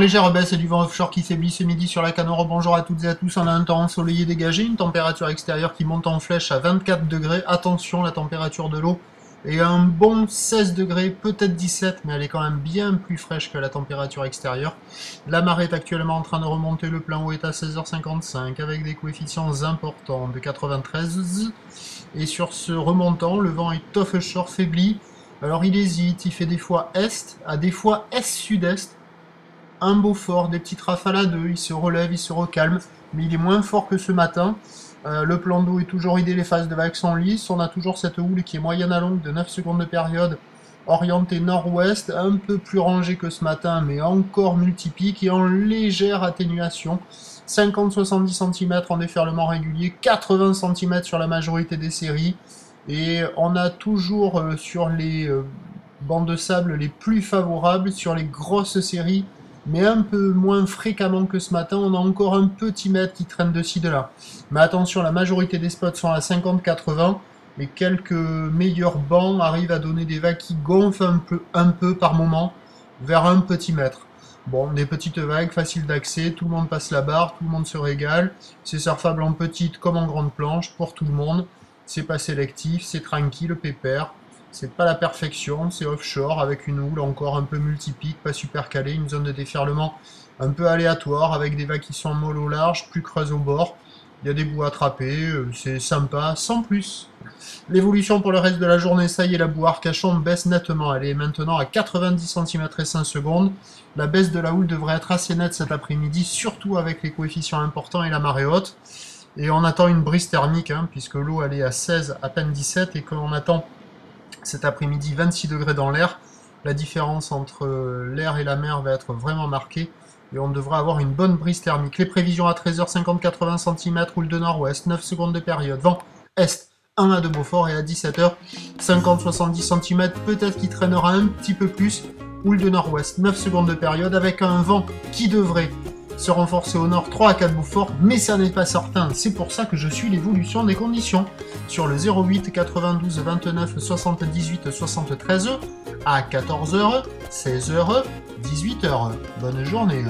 Légère baisse du vent offshore qui faiblit ce midi sur la Canore. Bonjour à toutes et à tous. On a un temps ensoleillé dégagé, une température extérieure qui monte en flèche à 24 degrés. Attention, la température de l'eau est un bon 16 degrés, peut-être 17, mais elle est quand même bien plus fraîche que la température extérieure. La marée est actuellement en train de remonter. Le plein eau est à 16h55 avec des coefficients importants de 93. Et sur ce remontant, le vent est offshore faibli. Alors il hésite, il fait des fois est, à des fois est-sud-est. Un beau fort, des petites rafales à deux, il se relève, il se recalme, mais il est moins fort que ce matin. Le plan d'eau est toujours idée, les phases de vagues sont lisses, on a toujours cette houle qui est moyenne à longue de 9 secondes de période, orientée nord-ouest, un peu plus rangée que ce matin, mais encore multipique et en légère atténuation. 50-70 cm en déferlement régulier, 80 cm sur la majorité des séries, et on a toujours sur les bancs de sable les plus favorables, sur les grosses séries, mais un peu moins fréquemment que ce matin, on a encore un petit mètre qui traîne de ci de là. Mais attention, la majorité des spots sont à 50-80, et quelques meilleurs bancs arrivent à donner des vagues qui gonflent un peu par moment, vers un petit mètre. Bon, des petites vagues, faciles d'accès, tout le monde passe la barre, tout le monde se régale, c'est surfable en petite comme en grande planche, pour tout le monde, c'est pas sélectif, c'est tranquille, pépère. C'est pas la perfection, c'est offshore avec une houle encore un peu multipique, pas super calée, une zone de déferlement un peu aléatoire avec des vagues qui sont molles au large, plus creuses au bord. Il y a des bouts à attraper, c'est sympa, sans plus. L'évolution pour le reste de la journée, ça y est, la boue Arcachon baisse nettement. Elle est maintenant à 90 cm et 5 secondes. La baisse de la houle devrait être assez nette cet après-midi, surtout avec les coefficients importants et la marée haute. Et on attend une brise thermique, puisque l'eau elle est à 16, à peine 17, et qu'on attend cet après-midi 26 degrés dans l'air. La différence entre l'air et la mer va être vraiment marquée et on devrait avoir une bonne brise thermique. Les prévisions à 13h50, 80 cm, houle de nord-ouest, 9 secondes de période, vent est 1 à de Beaufort, et à 17h, 50-70 cm, peut-être qu'il traînera un petit peu plus, houle de nord-ouest, 9 secondes de période, avec un vent qui devrait se renforcer au nord 3 à 4 Beaufort, mais ça n'est pas certain. C'est pour ça que je suis l'évolution des conditions sur le 08 92 29 78 73 à 14h, 16h, 18h. Bonne journée.